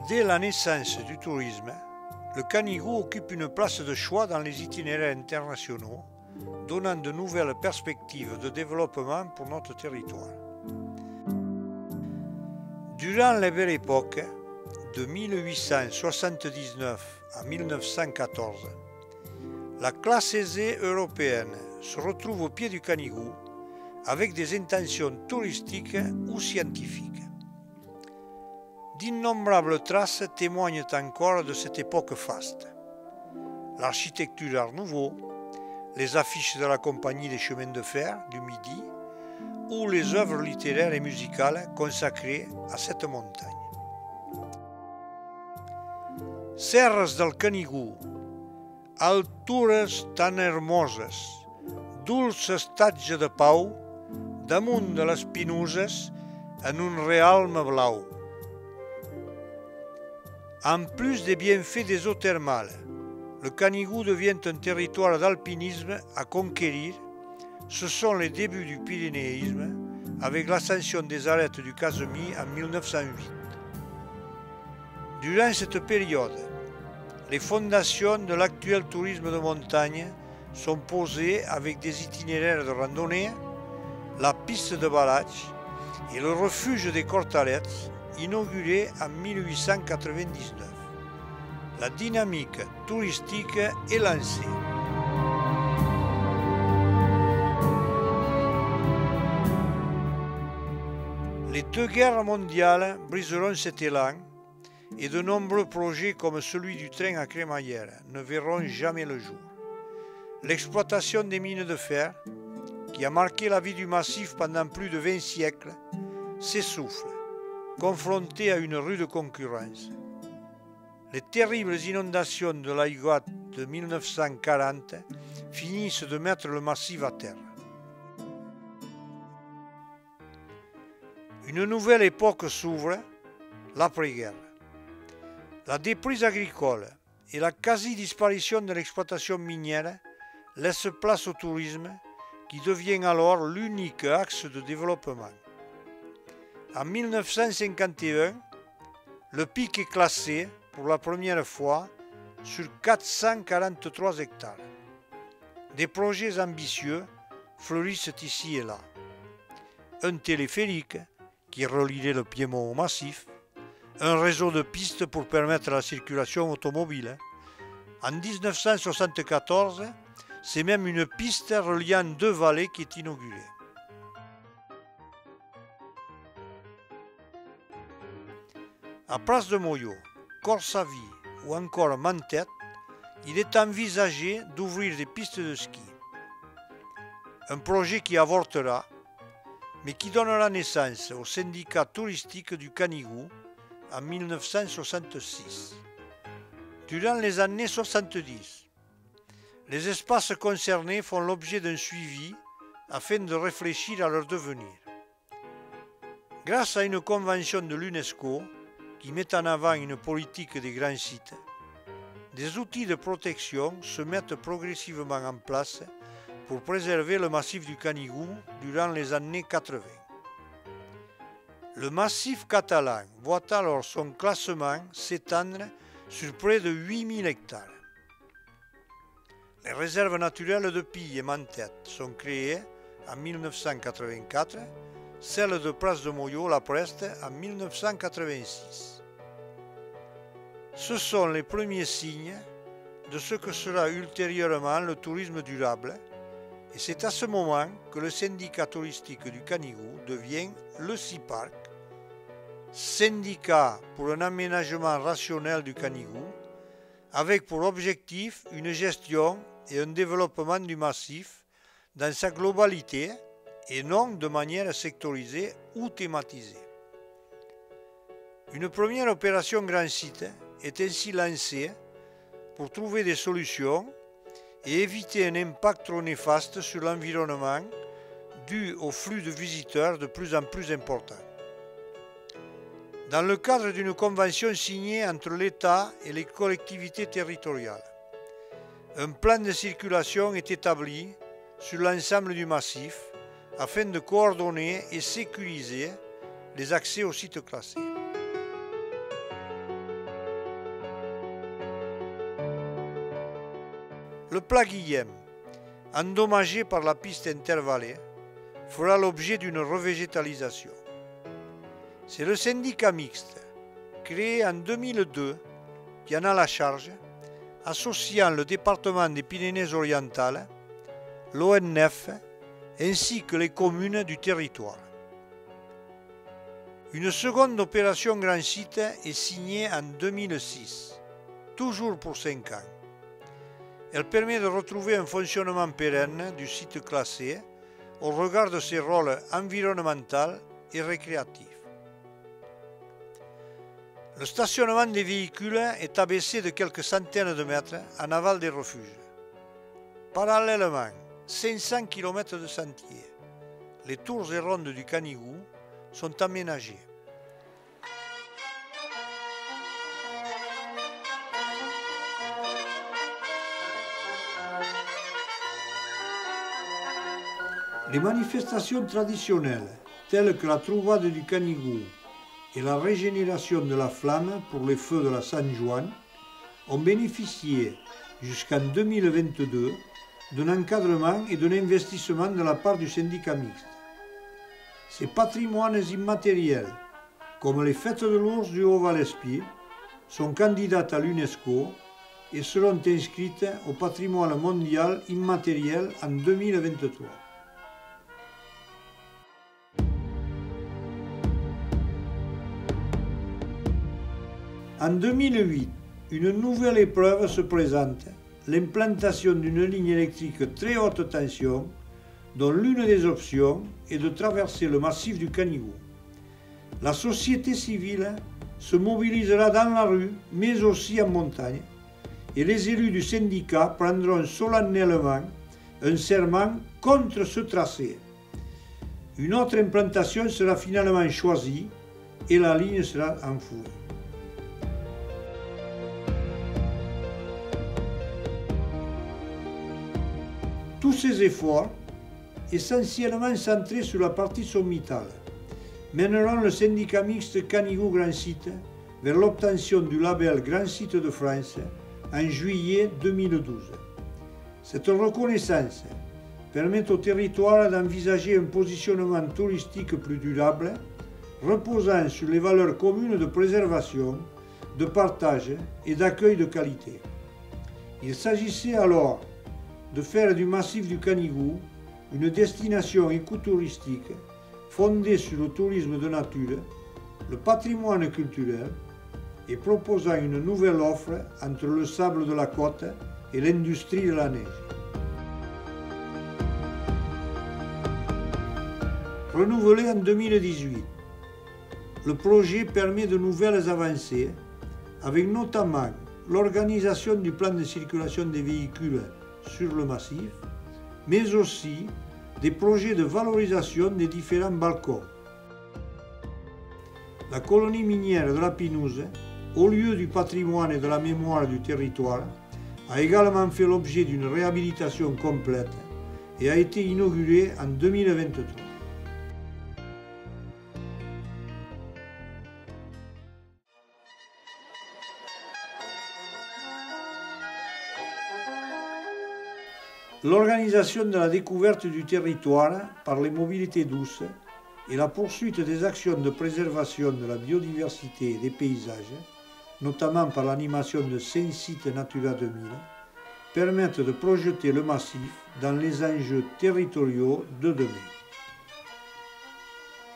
Dès la naissance du tourisme, le Canigou occupe une place de choix dans les itinéraires internationaux, donnant de nouvelles perspectives de développement pour notre territoire. Durant la Belle Époque, de 1879 à 1914, la classe aisée européenne se retrouve au pied du Canigou avec des intentions touristiques ou scientifiques. D'innombrables traces témoignent encore de cette époque faste. L'architecture Art Nouveau, les affiches de la Compagnie des chemins de fer du Midi ou les œuvres littéraires et musicales consacrées à cette montagne. Serres del Canigou, altures tan hermoses, dulce estatge de pau, damunt de les pinuses en un realme blau. En plus des bienfaits des eaux thermales, le Canigou devient un territoire d'alpinisme à conquérir. Ce sont les débuts du pyrénéisme avec l'ascension des arêtes du Casemi en 1908. Durant cette période, les fondations de l'actuel tourisme de montagne sont posées avec des itinéraires de randonnée, la piste de Balach et le refuge des Cortalettes, inauguré en 1899. La dynamique touristique est lancée. Les deux guerres mondiales briseront cet élan et de nombreux projets comme celui du train à crémaillère ne verront jamais le jour. L'exploitation des mines de fer, qui a marqué la vie du massif pendant plus de 20 siècles, s'essouffle, confronté à une rude concurrence. Les terribles inondations de l'Aiguat de 1940 finissent de mettre le massif à terre. Une nouvelle époque s'ouvre, l'après-guerre. La déprise agricole et la quasi-disparition de l'exploitation minière laissent place au tourisme qui devient alors l'unique axe de développement. En 1951, le pic est classé pour la première fois sur 443 hectares. Des projets ambitieux fleurissent ici et là. Un téléphérique qui relierait le Piémont au massif, un réseau de pistes pour permettre la circulation automobile. En 1974, c'est même une piste reliant deux vallées qui est inaugurée. À Place de Moyo, Corsavy ou encore Mentet, il est envisagé d'ouvrir des pistes de ski. Un projet qui avortera, mais qui donnera naissance au syndicat touristique du Canigou en 1966. Durant les années 70, les espaces concernés font l'objet d'un suivi afin de réfléchir à leur devenir. Grâce à une convention de l'UNESCO qui met en avant une politique des grands sites, des outils de protection se mettent progressivement en place pour préserver le massif du Canigou durant les années 80. Le massif catalan voit alors son classement s'étendre sur près de 8000 hectares. Les réserves naturelles de Pille et Mentet sont créées en 1984, celle de Place de Moyo-La Preste en 1986. Ce sont les premiers signes de ce que sera ultérieurement le tourisme durable, et c'est à ce moment que le syndicat touristique du Canigou devient le SIPARC, syndicat pour un aménagement rationnel du Canigou, avec pour objectif une gestion et un développement du massif dans sa globalité et non de manière sectorisée ou thématisée. Une première opération Grand Site est ainsi lancée pour trouver des solutions et éviter un impact trop néfaste sur l'environnement dû au flux de visiteurs de plus en plus important. Dans le cadre d'une convention signée entre l'État et les collectivités territoriales, un plan de circulation est établi sur l'ensemble du massif afin de coordonner et sécuriser les accès aux sites classés. Le plat Guillem, endommagé par la piste intervallée, fera l'objet d'une revégétalisation. C'est le syndicat mixte, créé en 2002, qui en a la charge, associant le département des Pyrénées-Orientales, l'ONF, ainsi que les communes du territoire. Une seconde opération Grand Site est signée en 2006, toujours pour 5 ans. Elle permet de retrouver un fonctionnement pérenne du site classé au regard de ses rôles environnemental et récréatifs. Le stationnement des véhicules est abaissé de quelques centaines de mètres en aval des refuges. Parallèlement, 500 km de sentiers, les tours et rondes du Canigou, sont aménagés. Les manifestations traditionnelles, telles que la Trouvade du Canigou et la régénération de la flamme pour les feux de la San Juan, ont bénéficié jusqu'en 2022 d'un encadrement et d'un investissement de la part du syndicat mixte. Ces patrimoines immatériels, comme les fêtes de l'ours du Haut-Vallespir, sont candidates à l'UNESCO et seront inscrites au patrimoine mondial immatériel en 2023. En 2008, une nouvelle épreuve se présente, l'implantation d'une ligne électrique très haute tension, dont l'une des options est de traverser le massif du Canigou. La société civile se mobilisera dans la rue, mais aussi en montagne, et les élus du syndicat prendront solennellement un serment contre ce tracé. Une autre implantation sera finalement choisie et la ligne sera enfouie. Tous ces efforts, essentiellement centrés sur la partie sommitale, mèneront le syndicat mixte Canigou Grand Site vers l'obtention du label Grand Site de France en juillet 2012. Cette reconnaissance permet au territoire d'envisager un positionnement touristique plus durable, reposant sur les valeurs communes de préservation, de partage et d'accueil de qualité. Il s'agissait alors de faire du massif du Canigou une destination écotouristique fondée sur le tourisme de nature, le patrimoine culturel et proposant une nouvelle offre entre le sable de la côte et l'industrie de la neige. Renouvelé en 2018, le projet permet de nouvelles avancées avec notamment l'organisation du plan de circulation des véhicules sur le massif, mais aussi des projets de valorisation des différents balcons. La colonie minière de la Pinouse, au lieu du patrimoine et de la mémoire du territoire, a également fait l'objet d'une réhabilitation complète et a été inaugurée en 2023. L'organisation de la découverte du territoire par les mobilités douces et la poursuite des actions de préservation de la biodiversité et des paysages, notamment par l'animation de 5 sites Natura 2000, permettent de projeter le massif dans les enjeux territoriaux de demain.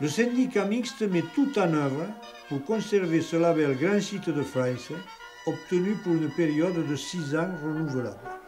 Le syndicat mixte met tout en œuvre pour conserver ce label Grand Site de France, obtenu pour une période de 6 ans renouvelable.